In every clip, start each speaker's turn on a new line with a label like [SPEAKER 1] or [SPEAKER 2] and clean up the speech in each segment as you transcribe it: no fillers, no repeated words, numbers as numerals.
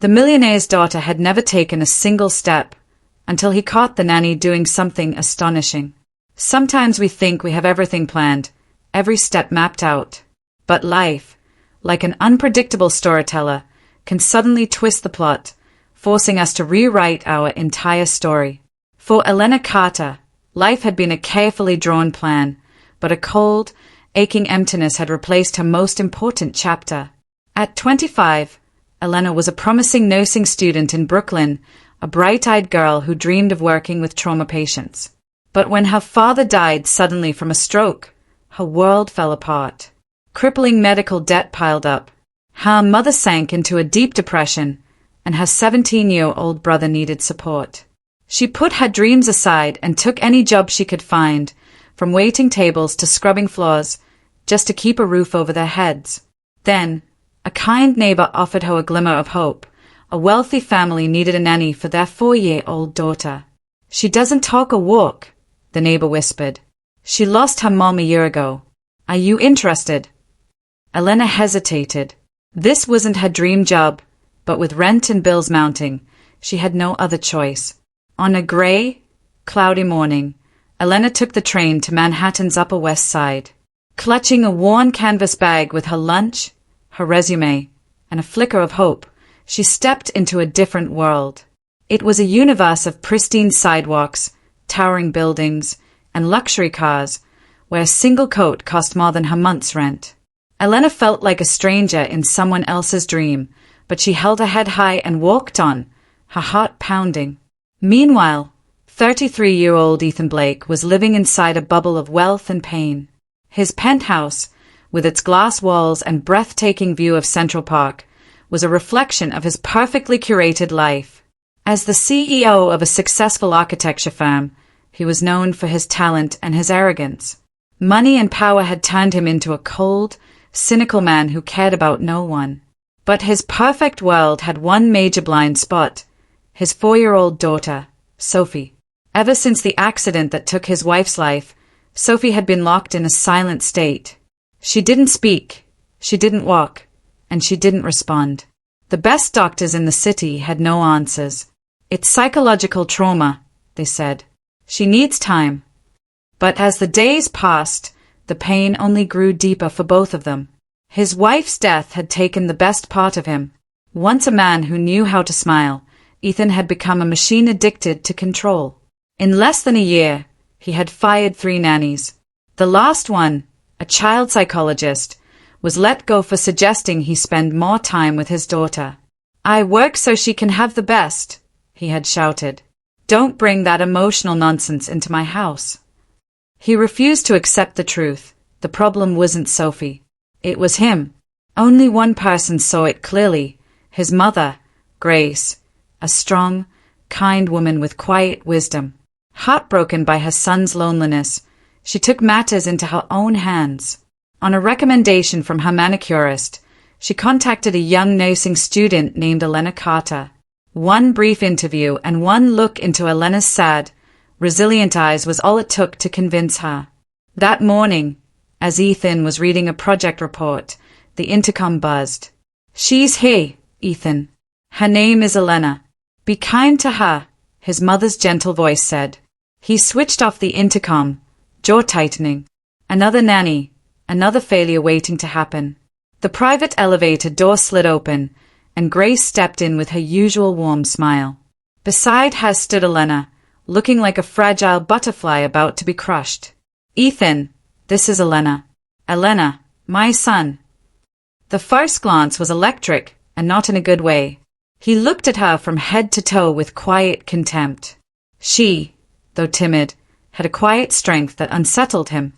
[SPEAKER 1] The millionaire's daughter had never taken a single step until he caught the nanny doing something astonishing. Sometimes we think we have everything planned, every step mapped out. But life, like an unpredictable storyteller, can suddenly twist the plot, forcing us to rewrite our entire story. For Elena Carter, life had been a carefully drawn plan, but a cold, aching emptiness had replaced her most important chapter. At 25, Elena was a promising nursing student in Brooklyn, a bright-eyed girl who dreamed of working with trauma patients. But when her father died suddenly from a stroke, her world fell apart. Crippling medical debt piled up. Her mother sank into a deep depression, and her 17-year-old brother needed support. She put her dreams aside and took any job she could find, from waiting tables to scrubbing floors, just to keep a roof over their heads. Then, a kind neighbor offered her a glimmer of hope. A wealthy family needed a nanny for their 4-year-old daughter. "She doesn't talk or walk," the neighbor whispered. "She lost her mom a year ago. Are you interested?" Elena hesitated. This wasn't her dream job, but with rent and bills mounting, she had no other choice. On a gray, cloudy morning, Elena took the train to Manhattan's Upper West Side. Clutching a worn canvas bag with her lunch, her resume, and a flicker of hope, she stepped into a different world. It was a universe of pristine sidewalks, towering buildings, and luxury cars, where a single coat cost more than her month's rent. Elena felt like a stranger in someone else's dream, but she held her head high and walked on, her heart pounding. Meanwhile, 33-year-old Ethan Blake was living inside a bubble of wealth and pain. His penthouse, with its glass walls and breathtaking view of Central Park, was a reflection of his perfectly curated life. As the CEO of a successful architecture firm, he was known for his talent and his arrogance. Money and power had turned him into a cold, cynical man who cared about no one. But his perfect world had one major blind spot: his 4-year-old daughter, Sophie. Ever since the accident that took his wife's life, Sophie had been locked in a silent state. She didn't speak, she didn't walk, and she didn't respond. The best doctors in the city had no answers. "It's psychological trauma," they said. "She needs time." But as the days passed, the pain only grew deeper for both of them. His wife's death had taken the best part of him. Once a man who knew how to smile, Ethan had become a machine addicted to control. In less than a year, he had fired 3 nannies. The last one, a child psychologist, was let go for suggesting he spend more time with his daughter. "I work so she can have the best," he had shouted. "Don't bring that emotional nonsense into my house." He refused to accept the truth. The problem wasn't Sophie. It was him. Only one person saw it clearly: his mother, Grace, a strong, kind woman with quiet wisdom. Heartbroken by her son's loneliness, she took matters into her own hands. On a recommendation from her manicurist, she contacted a young nursing student named Elena Carter. One brief interview and one look into Elena's sad, resilient eyes was all it took to convince her. That morning, as Ethan was reading a project report, the intercom buzzed. "She's here, Ethan. Her name is Elena. Be kind to her," his mother's gentle voice said. He switched off the intercom, jaw tightening. Another nanny, another failure waiting to happen. The private elevator door slid open, and Grace stepped in with her usual warm smile. Beside her stood Elena, looking like a fragile butterfly about to be crushed. "Ethan, this is Elena. Elena, my son." The first glance was electric, and not in a good way. He looked at her from head to toe with quiet contempt. She, though timid, had a quiet strength that unsettled him.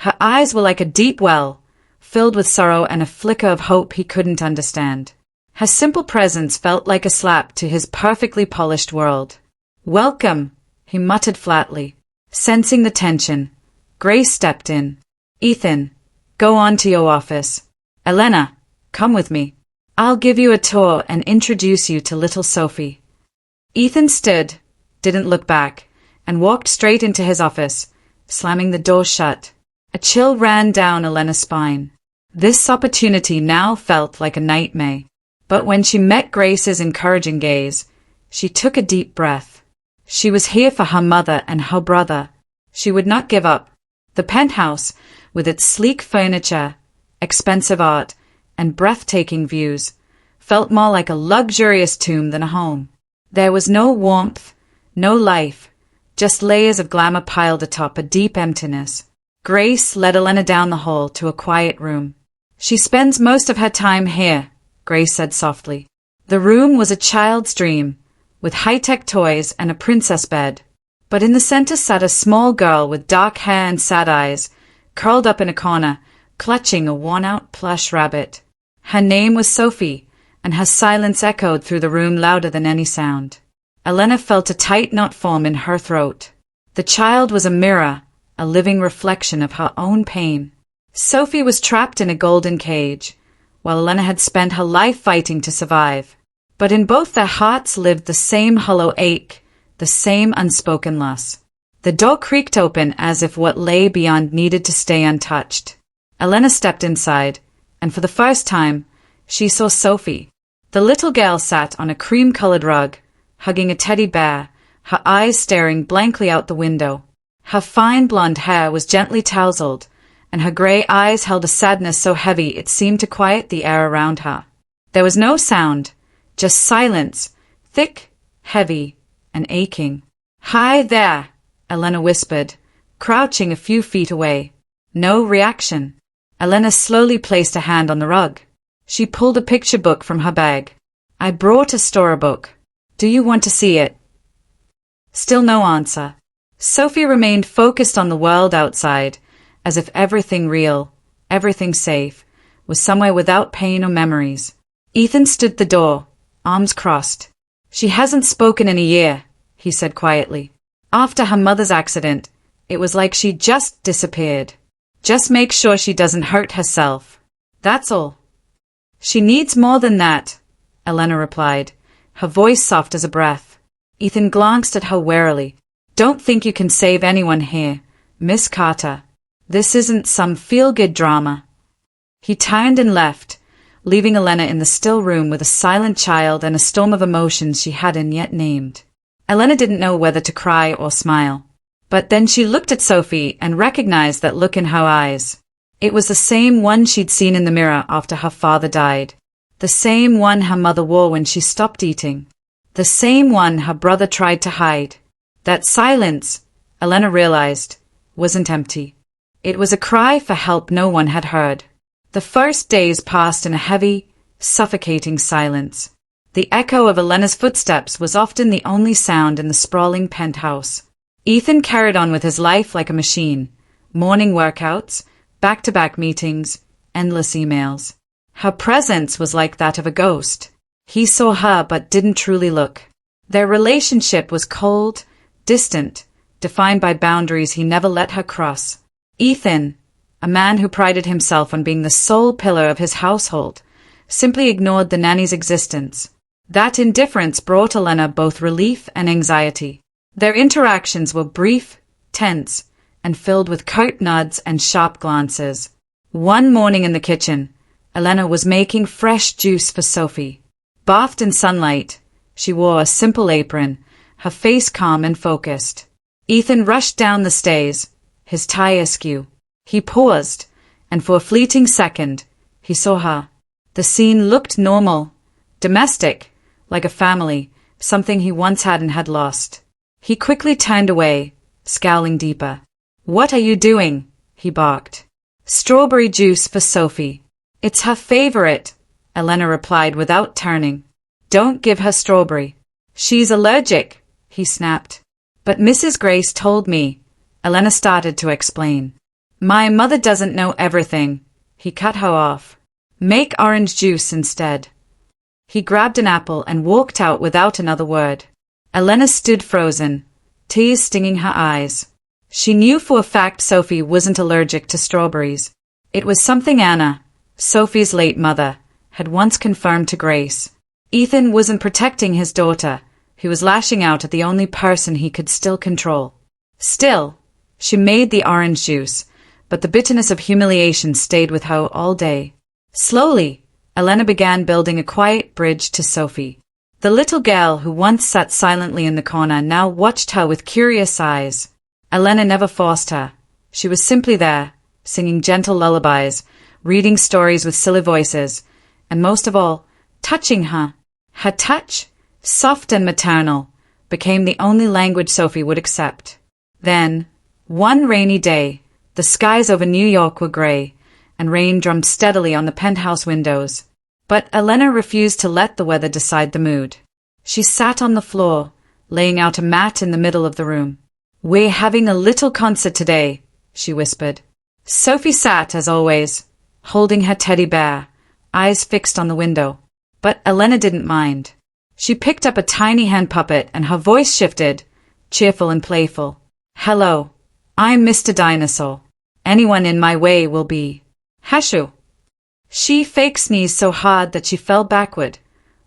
[SPEAKER 1] Her eyes were like a deep well, filled with sorrow and a flicker of hope he couldn't understand. Her simple presence felt like a slap to his perfectly polished world. "Welcome," he muttered flatly. Sensing the tension, Grace stepped in. "Ethan, go on to your office. Elena, come with me. I'll give you a tour and introduce you to little Sophie." Ethan stood, didn't look back, and walked straight into his office, slamming the door shut. A chill ran down Elena's spine. This opportunity now felt like a nightmare. But when she met Grace's encouraging gaze, she took a deep breath. She was here for her mother and her brother. She would not give up. The penthouse, with its sleek furniture, expensive art, and breathtaking views, felt more like a luxurious tomb than a home. There was no warmth, no life, just layers of glamour piled atop a deep emptiness. Grace led Elena down the hall to a quiet room. She spends most of her time here, Grace said softly. The room was a child's dream, with high-tech toys and a princess bed. But in the center sat a small girl with dark hair and sad eyes, curled up in a corner, clutching a worn-out plush rabbit. Her name was Sophie, and her silence echoed through the room louder than any sound. Elena felt a tight knot form in her throat. The child was a mirror, a living reflection of her own pain. Sophie was trapped in a golden cage, while Elena had spent her life fighting to survive. But in both their hearts lived the same hollow ache, the same unspoken loss. The door creaked open as if what lay beyond needed to stay untouched. Elena stepped inside, and for the first time, she saw Sophie. The little girl sat on a cream-colored rug, hugging a teddy bear, her eyes staring blankly out the window. Her fine blonde hair was gently tousled, and her grey eyes held a sadness so heavy it seemed to quiet the air around her. There was no sound, just silence, thick, heavy, and aching. "Hi there," Elena whispered, crouching a few feet away. No reaction. Elena slowly placed a hand on the rug. She pulled a picture book from her bag. "I brought a storybook. Do you want to see it?" Still no answer. Sophie remained focused on the world outside, as if everything real, everything safe, was somewhere without pain or memories. Ethan stood at the door, arms crossed. "She hasn't spoken in a year," he said quietly. "After her mother's accident, it was like she just disappeared. Just make sure she doesn't hurt herself. That's all." "She needs more than that," Elena replied, her voice soft as a breath. Ethan glanced at her warily. "Don't think you can save anyone here, Miss Carter. This isn't some feel-good drama." He turned and left, leaving Elena in the still room with a silent child and a storm of emotions she hadn't yet named. Elena didn't know whether to cry or smile. But then she looked at Sophie and recognized that look in her eyes. It was the same one she'd seen in the mirror after her father died. The same one her mother wore when she stopped eating. The same one her brother tried to hide. That silence, Elena realized, wasn't empty. It was a cry for help no one had heard. The first days passed in a heavy, suffocating silence. The echo of Elena's footsteps was often the only sound in the sprawling penthouse. Ethan carried on with his life like a machine. Morning workouts, back-to-back meetings, endless emails. Her presence was like that of a ghost. He saw her but didn't truly look. Their relationship was cold, distant, defined by boundaries he never let her cross. Ethan, a man who prided himself on being the sole pillar of his household, simply ignored the nanny's existence. That indifference brought Elena both relief and anxiety. Their interactions were brief, tense, and filled with curt nods and sharp glances. One morning in the kitchen, Elena was making fresh juice for Sophie. Bathed in sunlight, she wore a simple apron, her face calm and focused. Ethan rushed down the stairs, his tie askew. He paused, and for a fleeting second, he saw her. The scene looked normal, domestic, like a family, something he once had and had lost. He quickly turned away, scowling deeper. "What are you doing?" he barked. "Strawberry juice for Sophie. It's her favorite," Elena replied without turning. "Don't give her strawberry. She's allergic," he snapped. "But Mrs. Grace told me," Elena started to explain. "My mother doesn't know everything," he cut her off. "Make orange juice instead." He grabbed an apple and walked out without another word. Elena stood frozen, tears stinging her eyes. She knew for a fact Sophie wasn't allergic to strawberries. It was something Anna, Sophie's late mother, had once confirmed to Grace. Ethan wasn't protecting his daughter, he was lashing out at the only person he could still control. Still, she made the orange juice, but the bitterness of humiliation stayed with her all day. Slowly, Elena began building a quiet bridge to Sophie. The little girl who once sat silently in the corner now watched her with curious eyes. Elena never forced her. She was simply there, singing gentle lullabies, reading stories with silly voices, and most of all, touching her. Her touch, soft and maternal, became the only language Sophie would accept. Then, one rainy day, the skies over New York were gray, and rain drummed steadily on the penthouse windows. But Elena refused to let the weather decide the mood. She sat on the floor, laying out a mat in the middle of the room. "We're having a little concert today," she whispered. Sophie sat, as always, holding her teddy bear, eyes fixed on the window. But Elena didn't mind. She picked up a tiny hand puppet and her voice shifted, cheerful and playful. "Hello, I'm Mr. Dinosaur. Anyone in my way will be Hashu." She fake sneezed so hard that she fell backward,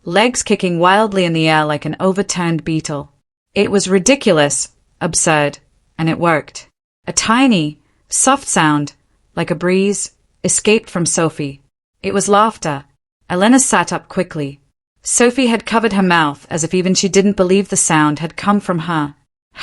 [SPEAKER 1] legs kicking wildly in the air like an overturned beetle. It was ridiculous, absurd, and it worked. A tiny, soft sound, like a breeze, escaped from Sophie. It was laughter. Elena sat up quickly. Sophie had covered her mouth as if even she didn't believe the sound had come from her.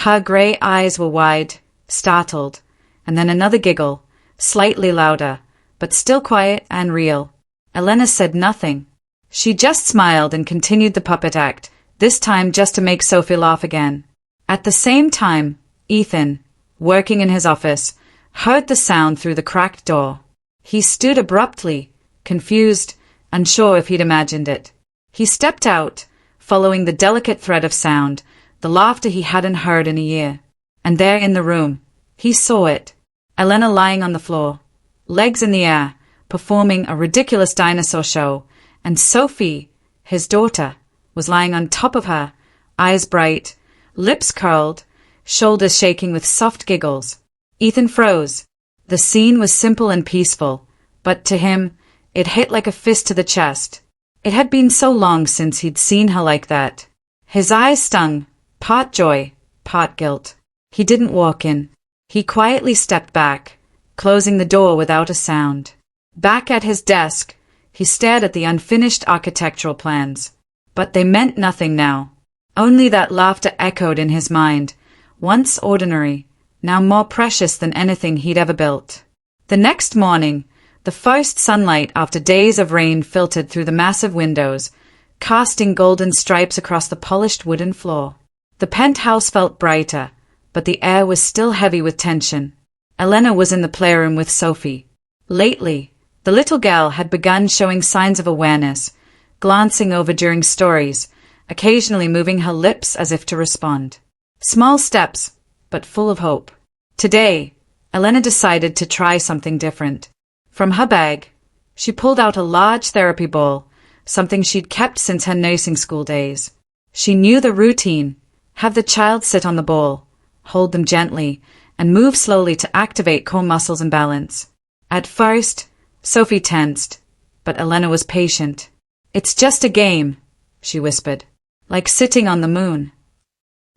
[SPEAKER 1] Her grey eyes were wide, startled, and then another giggle, slightly louder, but still quiet and real. Elena said nothing. She just smiled and continued the puppet act, this time just to make Sophie laugh again. At the same time, Ethan, working in his office, heard the sound through the cracked door. He stood abruptly, confused, unsure if he'd imagined it. He stepped out, following the delicate thread of sound, the laughter he hadn't heard in a year. And there in the room, he saw it. Elena lying on the floor, legs in the air, performing a ridiculous dinosaur show, and Sophie, his daughter, was lying on top of her, eyes bright, lips curled, shoulders shaking with soft giggles. Ethan froze. The scene was simple and peaceful, but to him, it hit like a fist to the chest. It had been so long since he'd seen her like that. His eyes stung, part joy, part guilt. He didn't walk in. He quietly stepped back, closing the door without a sound. Back at his desk, he stared at the unfinished architectural plans. But they meant nothing now. Only that laughter echoed in his mind, once ordinary, now more precious than anything he'd ever built. The next morning, the first sunlight after days of rain filtered through the massive windows, casting golden stripes across the polished wooden floor. The penthouse felt brighter, but the air was still heavy with tension. Elena was in the playroom with Sophie. Lately, the little girl had begun showing signs of awareness, glancing over during stories, occasionally moving her lips as if to respond. Small steps, but full of hope. Today, Elena decided to try something different. From her bag, she pulled out a large therapy ball, something she'd kept since her nursing school days. She knew the routine: have the child sit on the ball, hold them gently, and move slowly to activate core muscles and balance. At first, Sophie tensed, but Elena was patient. "It's just a game," she whispered, "like sitting on the moon."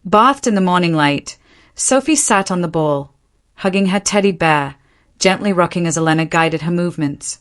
[SPEAKER 1] Bathed in the morning light, Sophie sat on the ball, hugging her teddy bear, gently rocking as Elena guided her movements.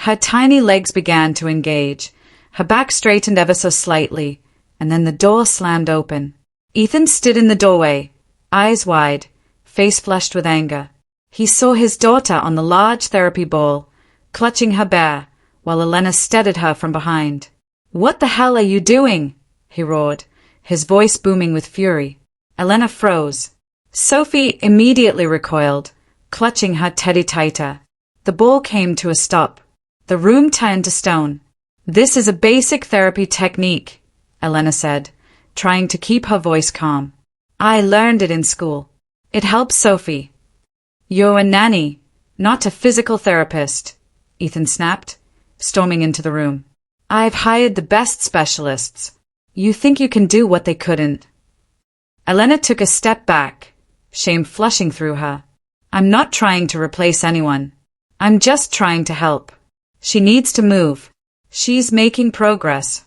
[SPEAKER 1] Her tiny legs began to engage, her back straightened ever so slightly, and then the door slammed open. Ethan stood in the doorway, eyes wide, face flushed with anger. He saw his daughter on the large therapy ball, clutching her bear, while Elena steadied her from behind. "What the hell are you doing?" he roared, his voice booming with fury. Elena froze. Sophie immediately recoiled, clutching her teddy tighter. The ball came to a stop. The room turned to stone. "This is a basic therapy technique," Elena said, trying to keep her voice calm. "I learned it in school. It helps Sophie." "You're a nanny, not a physical therapist," Ethan snapped, storming into the room. "I've hired the best specialists. You think you can do what they couldn't." Elena took a step back, shame flushing through her. "I'm not trying to replace anyone. I'm just trying to help. She needs to move. She's making progress."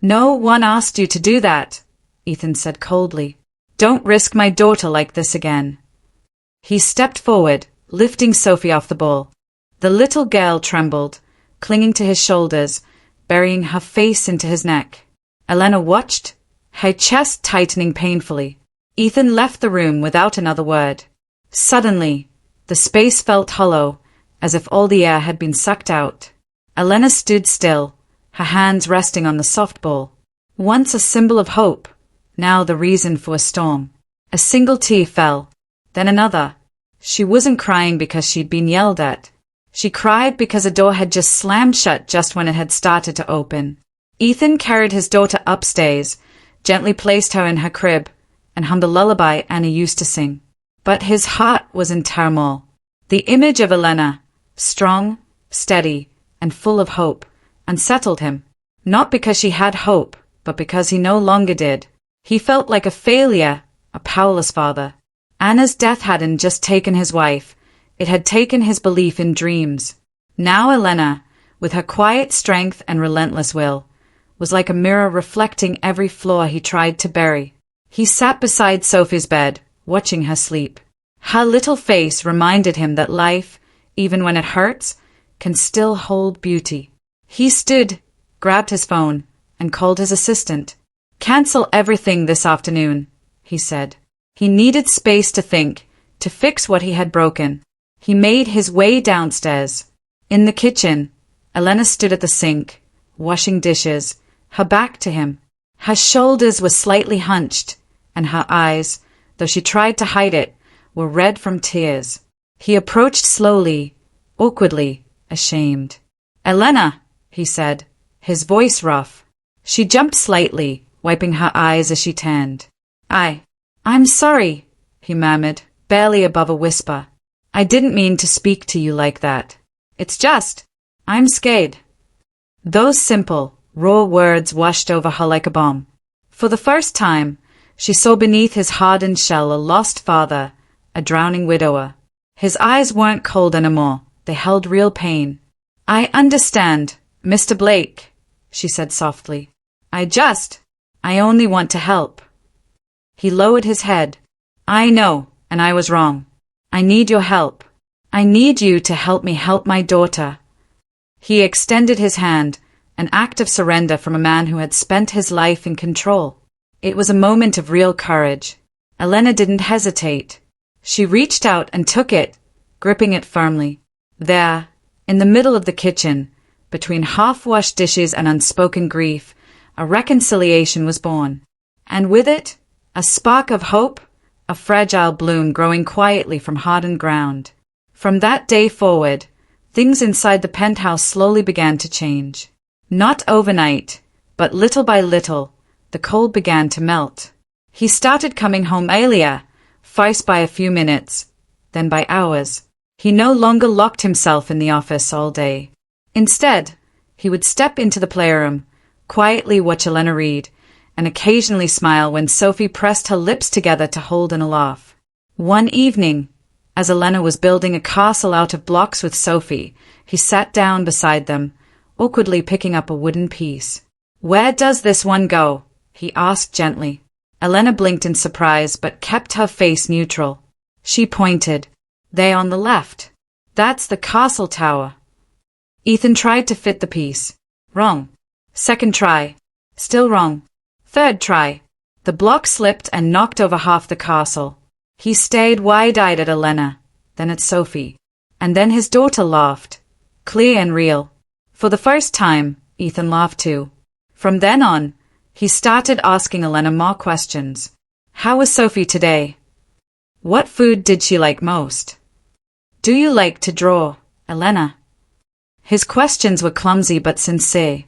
[SPEAKER 1] "No one asked you to do that," Ethan said coldly. "Don't risk my daughter like this again." He stepped forward, lifting Sophie off the ball. The little girl trembled, clinging to his shoulders, burying her face into his neck. Elena watched, her chest tightening painfully. Ethan left the room without another word. Suddenly, the space felt hollow, as if all the air had been sucked out. Elena stood still, her hands resting on the softball. Once a symbol of hope, now the reason for a storm. A single tear fell, then another. She wasn't crying because she'd been yelled at. She cried because a door had just slammed shut just when it had started to open. Ethan carried his daughter upstairs, gently placed her in her crib, and hummed a lullaby Annie used to sing. But his heart was in turmoil. The image of Elena, strong, steady, and full of hope, unsettled him. Not because she had hope, but because he no longer did. He felt like a failure, a powerless father. Anna's death hadn't just taken his wife, it had taken his belief in dreams. Now Elena, with her quiet strength and relentless will, was like a mirror reflecting every flaw he tried to bury. He sat beside Sophie's bed, watching her sleep. Her little face reminded him that life, even when it hurts, can still hold beauty. He stood, grabbed his phone, and called his assistant. "Cancel everything this afternoon," he said. He needed space to think, to fix what he had broken. He made his way downstairs. In the kitchen, Elena stood at the sink, washing dishes, her back to him. Her shoulders were slightly hunched, and her eyes, though she tried to hide it, were red from tears. He approached slowly, awkwardly, ashamed. "Elena," he said, his voice rough. She jumped slightly, wiping her eyes as she turned. I'm sorry," he murmured, barely above a whisper. "I didn't mean to speak to you like that. It's just, I'm scared." Those simple, raw words washed over her like a bomb. For the first time, she saw beneath his hardened shell a lost father, a drowning widower. His eyes weren't cold anymore, they held real pain. "I understand, Mr. Blake," she said softly. I only want to help." He lowered his head. "I know, and I was wrong. I need your help. I need you to help me help my daughter." He extended his hand, an act of surrender from a man who had spent his life in control. It was a moment of real courage. Elena didn't hesitate. She reached out and took it, gripping it firmly. There, in the middle of the kitchen, between half-washed dishes and unspoken grief, a reconciliation was born. And with it, a spark of hope, a fragile bloom growing quietly from hardened ground. From that day forward, things inside the penthouse slowly began to change. Not overnight, but little by little, the cold began to melt. He started coming home earlier, first by a few minutes, then by hours. He no longer locked himself in the office all day. Instead, he would step into the playroom, quietly watch Elena read, and occasionally smile when Sophie pressed her lips together to hold in a laugh. One evening, as Elena was building a castle out of blocks with Sophie, he sat down beside them, awkwardly picking up a wooden piece. "Where does this one go?" he asked gently. Elena blinked in surprise but kept her face neutral. She pointed. "They on the left. That's the castle tower." Ethan tried to fit the piece. Wrong. Second try. Still wrong. Third try. The block slipped and knocked over half the castle. He stared wide-eyed at Elena, then at Sophie, and then his daughter laughed, clear and real. For the first time, Ethan laughed too. From then on, he started asking Elena more questions. How was Sophie today? What food did she like most? Do you like to draw, Elena? His questions were clumsy but sincere.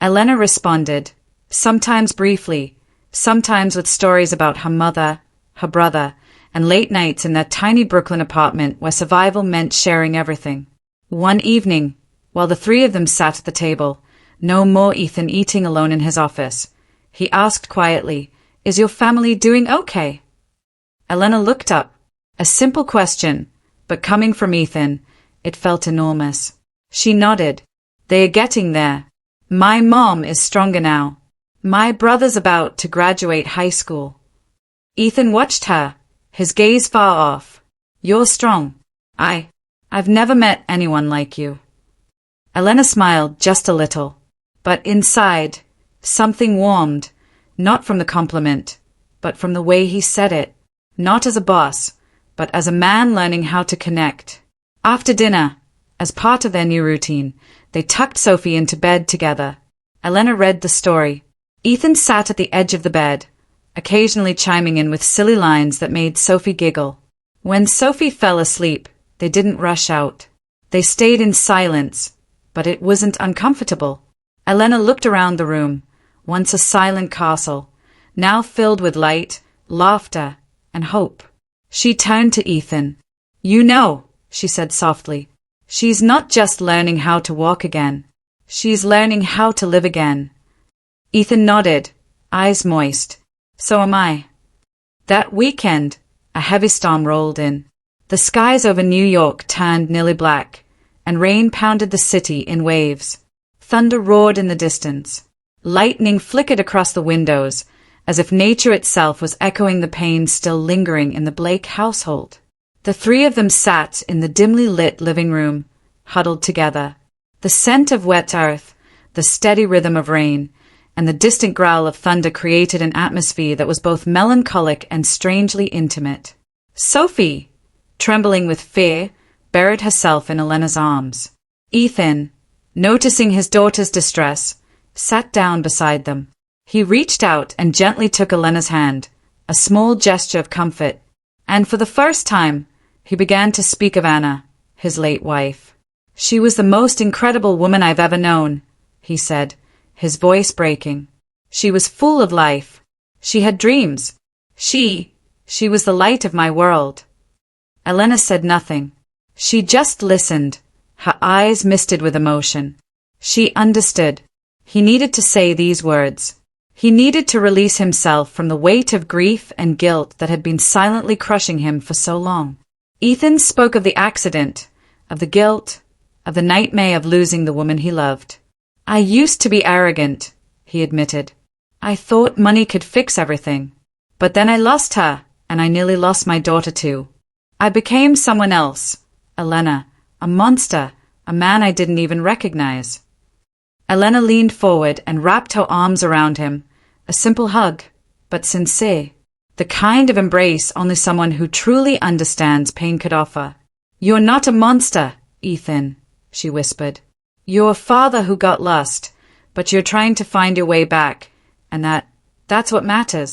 [SPEAKER 1] Elena responded, sometimes briefly, sometimes with stories about her mother, her brother, and late nights in that tiny Brooklyn apartment where survival meant sharing everything. One evening, while the three of them sat at the table, no more Ethan eating alone in his office, he asked quietly, "Is your family doing okay?" Elena looked up. A simple question, but coming from Ethan, it felt enormous. She nodded. "They are getting there. My mom is stronger now. My brother's about to graduate high school." Ethan watched her, his gaze far off. "You're strong. I've never met anyone like you." Elena smiled just a little. But inside, something warmed, not from the compliment, but from the way he said it. Not as a boss, but as a man learning how to connect. After dinner, as part of their new routine, they tucked Sophie into bed together. Elena read the story. Ethan sat at the edge of the bed, occasionally chiming in with silly lines that made Sophie giggle. When Sophie fell asleep, they didn't rush out. They stayed in silence, but it wasn't uncomfortable. Elena looked around the room, once a silent castle, now filled with light, laughter, and hope. She turned to Ethan. "You know," she said softly, "she's not just learning how to walk again. She's learning how to live again." Ethan nodded, eyes moist. "So am I." That weekend, a heavy storm rolled in. The skies over New York turned nearly black, and rain pounded the city in waves. Thunder roared in the distance. Lightning flickered across the windows, as if nature itself was echoing the pain still lingering in the Blake household. The three of them sat in the dimly lit living room, huddled together. The scent of wet earth, the steady rhythm of rain, and the distant growl of thunder created an atmosphere that was both melancholic and strangely intimate. Sophie, trembling with fear, buried herself in Elena's arms. Ethan, noticing his daughter's distress, sat down beside them. He reached out and gently took Elena's hand, a small gesture of comfort, and for the first time, he began to speak of Anna, his late wife. "She was the most incredible woman I've ever known," he said, his voice breaking. "She was full of life. She had dreams. She was the light of my world." Elena said nothing. She just listened, her eyes misted with emotion. She understood. He needed to say these words. He needed to release himself from the weight of grief and guilt that had been silently crushing him for so long. Ethan spoke of the accident, of the guilt, of the nightmare of losing the woman he loved. "I used to be arrogant," he admitted. "I thought money could fix everything. But then I lost her, and I nearly lost my daughter too. I became someone else, Elena, a monster, a man I didn't even recognize." Elena leaned forward and wrapped her arms around him, a simple hug, but sincere, the kind of embrace only someone who truly understands pain could offer. "You're not a monster, Ethan," she whispered. "You're a father who got lost, but you're trying to find your way back, and that's what matters."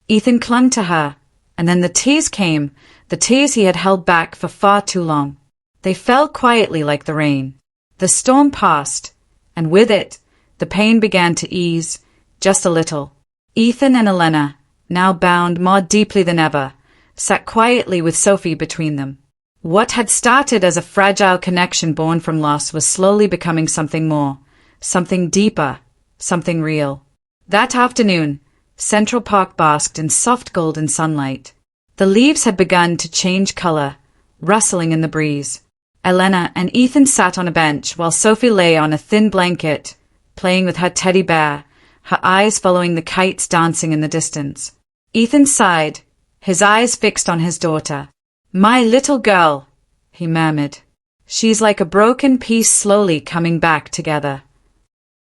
[SPEAKER 1] Ethan clung to her, and then the tears came, the tears he had held back for far too long. They fell quietly like the rain. The storm passed, and with it, the pain began to ease, just a little. Ethan and Elena, now bound more deeply than ever, sat quietly with Sophie between them. What had started as a fragile connection born from loss was slowly becoming something more, something deeper, something real. That afternoon, Central Park basked in soft golden sunlight. The leaves had begun to change color, rustling in the breeze. Elena and Ethan sat on a bench while Sophie lay on a thin blanket, playing with her teddy bear, her eyes following the kites dancing in the distance. Ethan sighed, his eyes fixed on his daughter. "My little girl," he murmured. "She's like a broken piece slowly coming back together."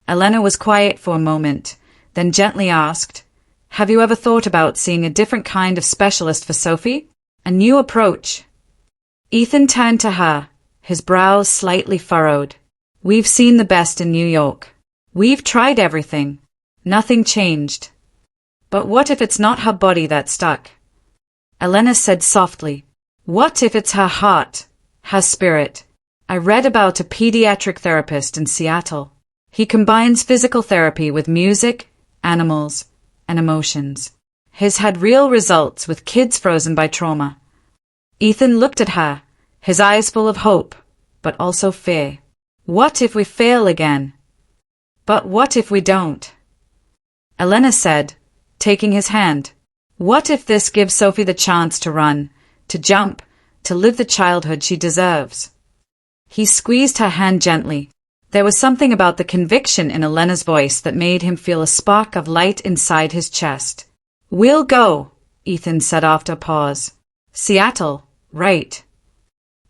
[SPEAKER 1] Elena was quiet for a moment, then gently asked, "Have you ever thought about seeing a different kind of specialist for Sophie? A new approach?" Ethan turned to her, his brows slightly furrowed. "We've seen the best in New York. We've tried everything. Nothing changed. But what if it's not her body that's stuck?" Elena said softly, "What if it's her heart, her spirit? I read about a pediatric therapist in Seattle. He combines physical therapy with music, animals, and emotions. He's had real results with kids frozen by trauma." Ethan looked at her, his eyes full of hope, but also fear. "What if we fail again? But what if we don't?" Elena said, taking his hand, "What if this gives Sophie the chance to run, to jump, to live the childhood she deserves?" He squeezed her hand gently. There was something about the conviction in Elena's voice that made him feel a spark of light inside his chest. "We'll go," Ethan said after a pause. "Seattle, right?"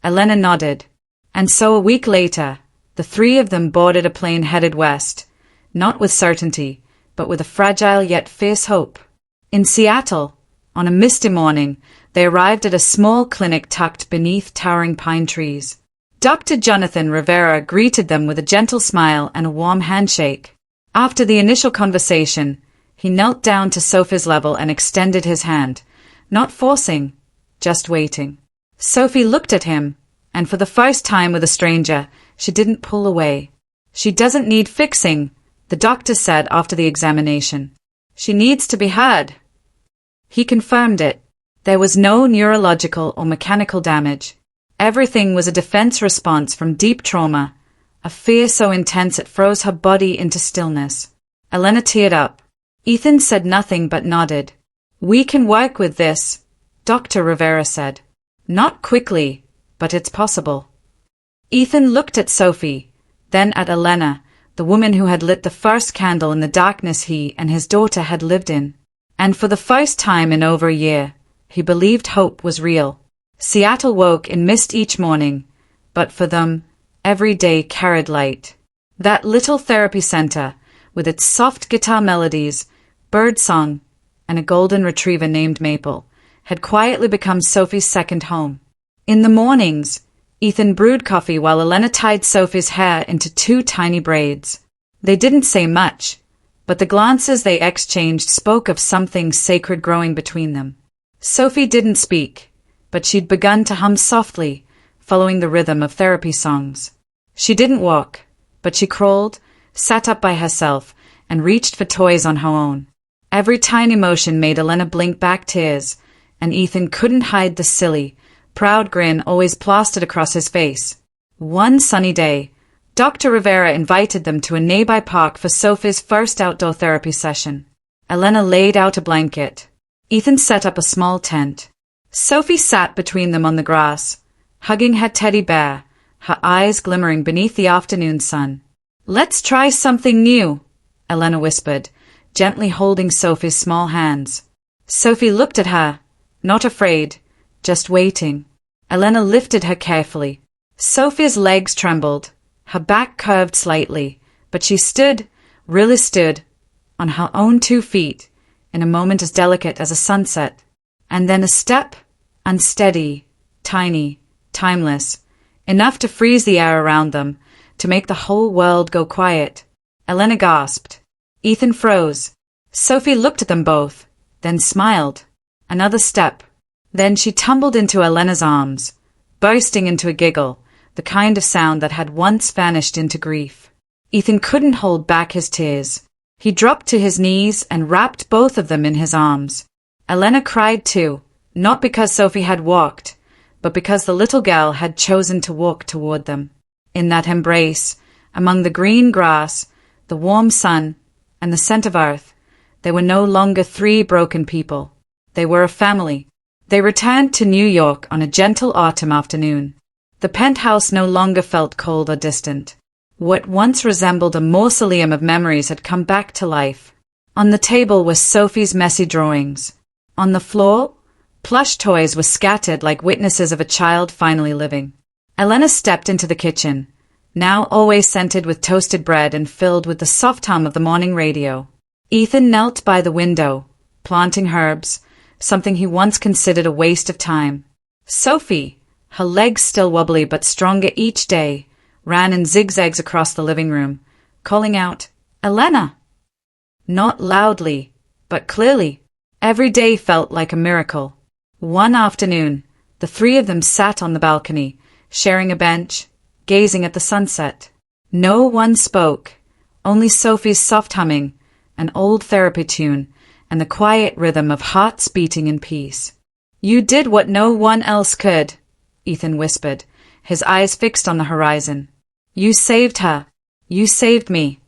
[SPEAKER 1] Elena nodded. And so a week later, the three of them boarded a plane headed west, not with certainty, but with a fragile yet fierce hope. In Seattle, on a misty morning, they arrived at a small clinic tucked beneath towering pine trees. Dr. Jonathan Rivera greeted them with a gentle smile and a warm handshake. After the initial conversation, he knelt down to Sophie's level and extended his hand, not forcing, just waiting. Sophie looked at him, and for the first time with a stranger, she didn't pull away. "She doesn't need fixing," the doctor said after the examination. "She needs to be heard." He confirmed it. There was no neurological or mechanical damage. Everything was a defense response from deep trauma, a fear so intense it froze her body into stillness. Elena teared up. Ethan said nothing but nodded. "We can work with this," Dr. Rivera said. "Not quickly, but it's possible." Ethan looked at Sophie, then at Elena, the woman who had lit the first candle in the darkness he and his daughter had lived in. And for the first time in over a year, he believed hope was real. Seattle woke in mist each morning, but for them, every day carried light. That little therapy center, with its soft guitar melodies, birdsong, and a golden retriever named Maple, had quietly become Sophie's second home. In the mornings, Ethan brewed coffee while Elena tied Sophie's hair into 2 tiny braids. They didn't say much, but the glances they exchanged spoke of something sacred growing between them. Sophie didn't speak, but she'd begun to hum softly, following the rhythm of therapy songs. She didn't walk, but she crawled, sat up by herself, and reached for toys on her own. Every tiny motion made Elena blink back tears, and Ethan couldn't hide the silly, proud grin always plastered across his face. One sunny day, Dr. Rivera invited them to a nearby park for Sophie's first outdoor therapy session. Elena laid out a blanket. Ethan set up a small tent. Sophie sat between them on the grass, hugging her teddy bear, her eyes glimmering beneath the afternoon sun. "Let's try something new," Elena whispered, gently holding Sophie's small hands. Sophie looked at her, not afraid, just waiting. Elena lifted her carefully. Sophie's legs trembled, her back curved slightly, but she stood, really stood, on her own 2 feet, in a moment as delicate as a sunset. And then a step, unsteady, tiny, timeless, enough to freeze the air around them, to make the whole world go quiet. Elena gasped. Ethan froze. Sophie looked at them both, then smiled. Another step. Then she tumbled into Elena's arms, bursting into a giggle, the kind of sound that had once vanished into grief. Ethan couldn't hold back his tears. He dropped to his knees and wrapped both of them in his arms. Elena cried too, not because Sophie had walked, but because the little girl had chosen to walk toward them. In that embrace, among the green grass, the warm sun, and the scent of earth, they were no longer 3 broken people. They were a family. They returned to New York on a gentle autumn afternoon. The penthouse no longer felt cold or distant. What once resembled a mausoleum of memories had come back to life. On the table were Sophie's messy drawings. On the floor, plush toys were scattered like witnesses of a child finally living. Elena stepped into the kitchen, now always scented with toasted bread and filled with the soft hum of the morning radio. Ethan knelt by the window, planting herbs, something he once considered a waste of time. Sophie, her legs still wobbly but stronger each day, ran in zigzags across the living room, calling out, "Elena!" Not loudly, but clearly. Every day felt like a miracle. One afternoon, the 3 of them sat on the balcony, sharing a bench, gazing at the sunset. No one spoke, only Sophie's soft humming, an old therapy tune, and the quiet rhythm of hearts beating in peace. "You did what no one else could," Ethan whispered, his eyes fixed on the horizon. "You saved her. You saved me."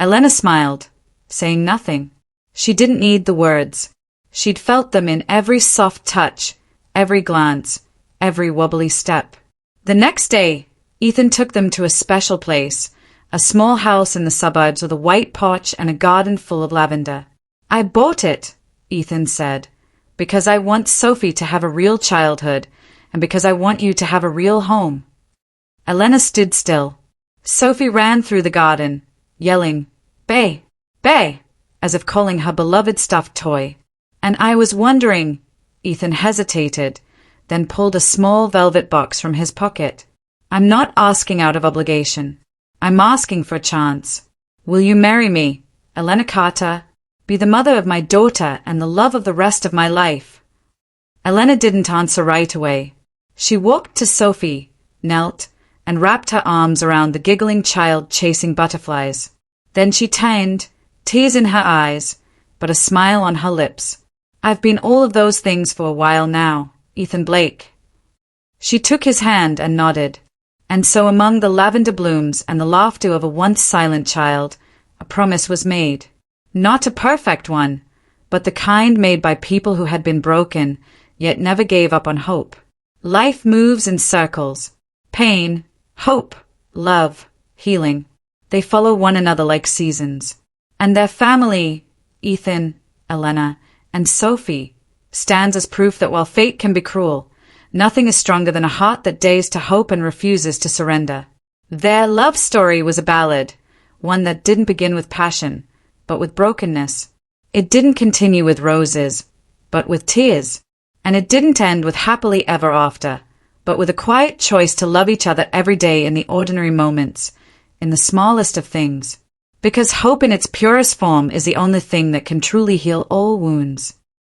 [SPEAKER 1] Elena smiled, saying nothing. She didn't need the words. She'd felt them in every soft touch, every glance, every wobbly step. The next day, Ethan took them to a special place, a small house in the suburbs with a white porch and a garden full of lavender. "I bought it," Ethan said, "because I want Sophie to have a real childhood, and because I want you to have a real home." Elena stood still. Sophie ran through the garden, yelling, Bay, Bay, as if calling her beloved stuffed toy. And I was wondering, Ethan hesitated, then pulled a small velvet box from his pocket. I'm not asking out of obligation. I'm asking for a chance. Will you marry me, Elena Carter? Be the mother of my daughter and the love of the rest of my life. Elena didn't answer right away. She walked to Sophie, knelt, and wrapped her arms around the giggling child chasing butterflies. Then she turned, tears in her eyes, but a smile on her lips. I've been all of those things for a while now, Ethan Blake. She took his hand and nodded. And so among the lavender blooms and the laughter of a once silent child, a promise was made. Not a perfect one, but the kind made by people who had been broken, yet never gave up on hope. Life moves in circles. Pain, hope, love, healing. They follow one another like seasons. And their family, Ethan, Elena, and Sophie, stands as proof that while fate can be cruel, nothing is stronger than a heart that dares to hope and refuses to surrender. Their love story was a ballad, one that didn't begin with passion, but with brokenness. It didn't continue with roses, but with tears. And it didn't end with happily ever after, but with a quiet choice to love each other every day in the ordinary moments, in the smallest of things. Because hope in its purest form is the only thing that can truly heal all wounds.